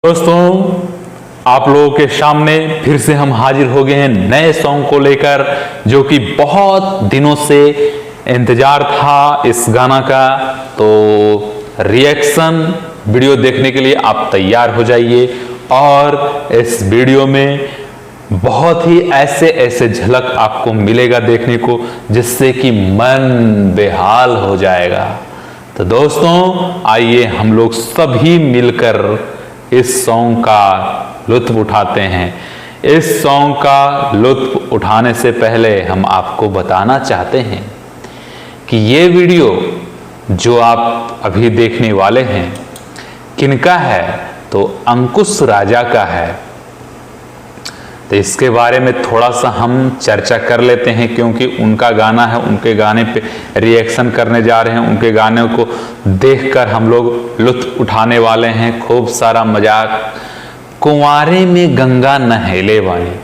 दोस्तों, आप लोगों के सामने फिर से हम हाजिर हो गए हैं नए सॉन्ग को लेकर, जो कि बहुत दिनों से इंतजार था इस गाना का। तो रिएक्शन वीडियो देखने के लिए आप तैयार हो जाइए। और इस वीडियो में बहुत ही ऐसे ऐसे झलक आपको मिलेगा देखने को, जिससे कि मन बेहाल हो जाएगा। तो दोस्तों, आइए हम लोग सभी मिलकर इस सॉन्ग का लुत्फ उठाते हैं। इस सॉन्ग का लुत्फ उठाने से पहले हम आपको बताना चाहते हैं कि ये वीडियो जो आप अभी देखने वाले हैं किनका है, तो अंकुश राजा का है। तो इसके बारे में थोड़ा सा हम चर्चा कर लेते हैं, क्योंकि उनका गाना है, उनके गाने पे रिएक्शन करने जा रहे हैं। उनके गाने को देखकर हम लोग लुत्फ उठाने वाले हैं, खूब सारा मजाक। कुंवारे में गंगा नहैले बानी,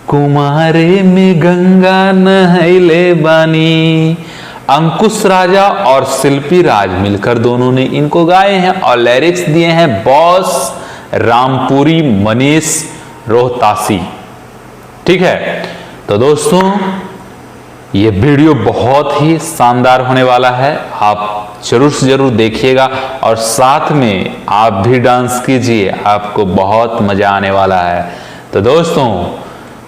कुंवारे में गंगा नहैले बानी। अंकुश राजा और शिल्पी राज मिलकर दोनों ने इनको गाए हैं और लिरिक्स दिए हैं बॉस रामपुरी मनीष रोहतासी। ठीक है, तो दोस्तों ये वीडियो बहुत ही शानदार होने वाला है, आप जरूर से जरूर देखिएगा और साथ में आप भी डांस कीजिए, आपको बहुत मजा आने वाला है। तो दोस्तों,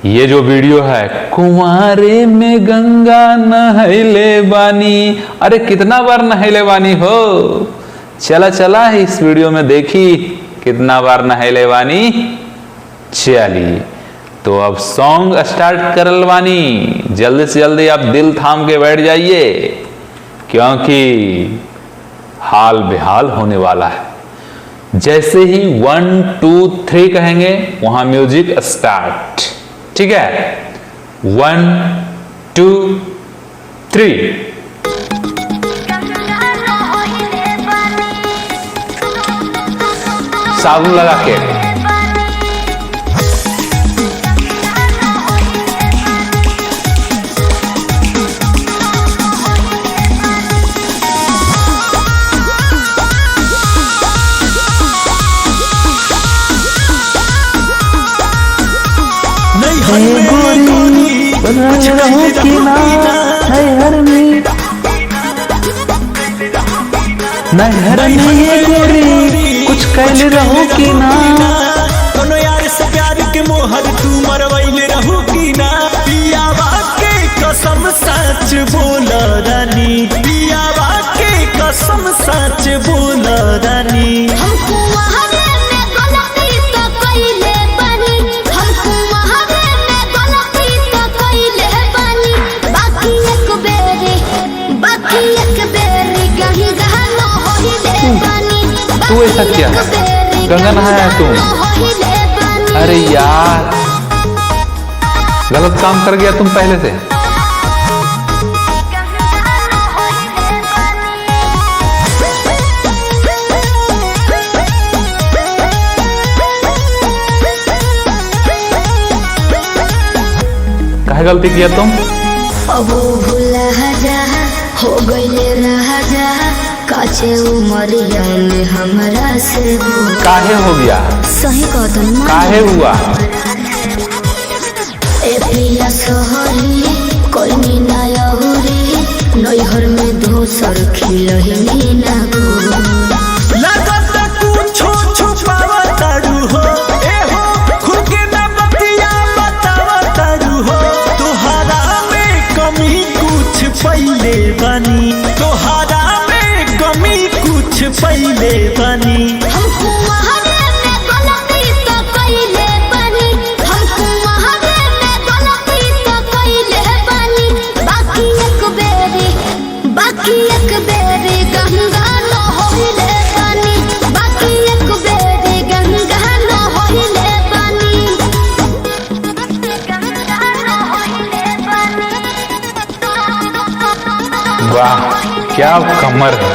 ये जो वीडियो है, कुंवारे में गंगा नहैले बानी, अरे कितना बार नहैले बानी हो, चला चला इस वीडियो में देखी कितना बार नहैले बानी। चलिए, तो अब सॉन्ग स्टार्ट करल बानी। जल्दी से जल्दी आप दिल थाम के बैठ जाइए, क्योंकि हाल बेहाल होने वाला है। जैसे ही 1 2 3 कहेंगे, वहां म्यूजिक स्टार्ट। ठीक है, 1 2 3। साबुन लगा के गोरी रहूं कि ना नहर में, नहर में ये गोरी कुछ कैल रहूं कि ना। कोनो यार से प्यार के मोहर तू मरवैले रहूं कि ना। पियावा के कसम सच बोल रानी, पियावा के कसम सच बोल रानी। हमको वहावे में गलती तो कइले बानी, हमको वहावे में गलती तो कइले बानी। बाकी एक बेरी कहीं गहना होइले बानी। तू ऐसा क्या है, गंगा नहाया तुम? अरे यार, गलत काम कर गया तुम पहले से। काहे गलती किया तुम? अब भूला जा हो गइले रह जा, काचे उमरिया में हमरा से काहे हो गया? सही कदम काहे हुआ? ए पिया सोहरी कोई ना यहुरी, नैहर में दोसर खिलही ना गो। लागत कुछो छुपावा तारू हो, ए हो खुद के ना बतिया बतावा तारू हो। तोहरा में कमी कुछ पहिले बानी, तोहरा में कमी कुछ पहिले बानी। हमको वहावे में गलती तो कइले बानी, हमको वहावे में गलती तो कइले बानी। बाकी एक बेरी गंगा न होइले बानी, बाकी एक बेरी गंगा न होइले बानी, गंगा न होइले बानी। वाह, क्या कमर है।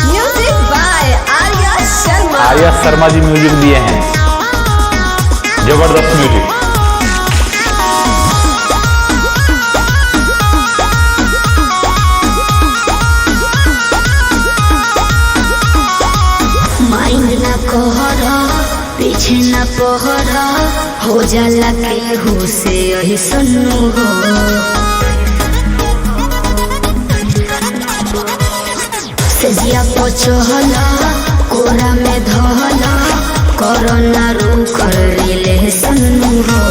Music by Arya Sharma. Arya Sharma ji music दिए हैं, जबरदस्त म्यूजिक। माइंड ना कहरा पीछे न पहरा हो जाला केहू से यही सुनू हो। सजिया पचहला कोरा में धहला कोरोना रूख ले सुनू हो।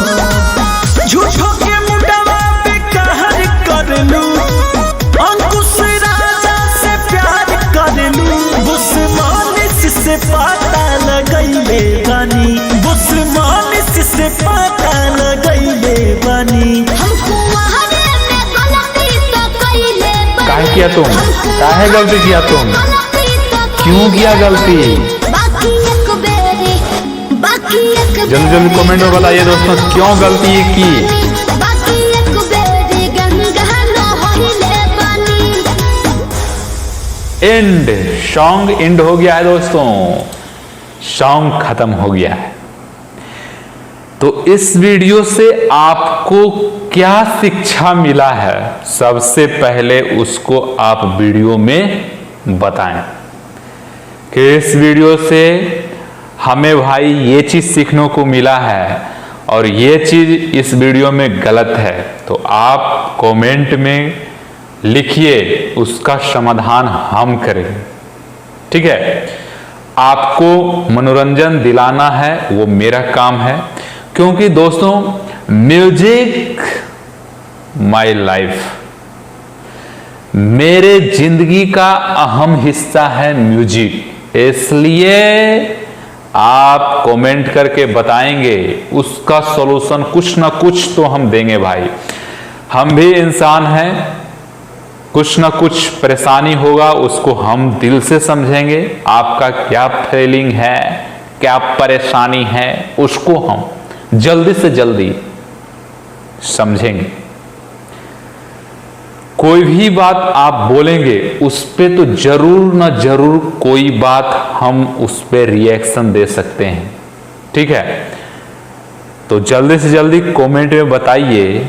झूठो के मुंडवा पे कहर कर लू, अंकुश राजा से प्यार कर लू, बुस्मानिस से पता लगैले बानी, बुस्मानिस से पता लगैले बानी। हमको वहारे में गलती तो कइले बानी। काहे किया तुम? काहे गलती किया तुम? क्यों किया गलती? बाकी एक बेरी, बाकी एक जल्दी जल्दी कमेंट में बताइए दोस्तों, क्यों गलती ये की? बाकी एक बेरी गंगा न होइले बानी। एंड सॉन्ग एंड हो गया है दोस्तों, सॉन्ग खत्म हो गया है। तो इस वीडियो से आपको क्या शिक्षा मिला है, सबसे पहले उसको आप वीडियो में बताएं कि इस वीडियो से हमें भाई ये चीज सीखने को मिला है और ये चीज इस वीडियो में गलत है। तो आप कमेंट में लिखिए, उसका समाधान हम करेंगे। ठीक है, आपको मनोरंजन दिलाना है वो मेरा काम है, क्योंकि दोस्तों म्यूजिक माय लाइफ, मेरे जिंदगी का अहम हिस्सा है म्यूजिक। इसलिए आप कमेंट करके बताएंगे, उसका सॉल्यूशन कुछ ना कुछ तो हम देंगे भाई। हम भी इंसान हैं, कुछ ना कुछ परेशानी होगा, उसको हम दिल से समझेंगे। आपका क्या फीलिंग है, क्या परेशानी है, उसको हम जल्दी से जल्दी समझेंगे। कोई भी बात आप बोलेंगे उस पे तो जरूर ना जरूर कोई बात हम उस पे रिएक्शन दे सकते हैं। ठीक है, तो जल्दी से जल्दी कमेंट में बताइए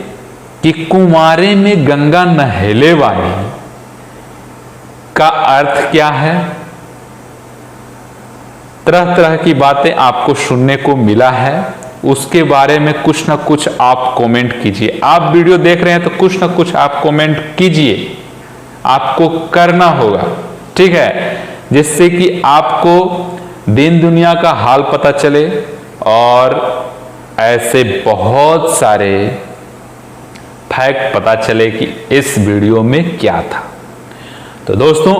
कि कुमारे में गंगा नहले वाली का अर्थ क्या है। तरह तरह की बातें आपको सुनने को मिला है, उसके बारे में कुछ ना कुछ आप कमेंट कीजिए। आप वीडियो देख रहे हैं तो कुछ ना कुछ आप कमेंट कीजिए, आपको करना होगा। ठीक है, जिससे कि आपको दिन दुनिया का हाल पता चले और ऐसे बहुत सारे फैक्ट पता चले कि इस वीडियो में क्या था। तो दोस्तों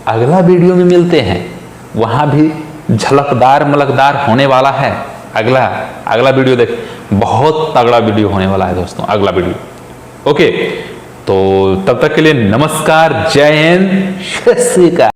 अगला वीडियो में मिलते हैं, वहां भी झलकदार मलकदार होने वाला है। अगला वीडियो देख, बहुत तगड़ा वीडियो होने वाला है दोस्तों अगला वीडियो। ओके, तो तब तक के लिए नमस्कार, जय हिंद, सत श्री अकाल।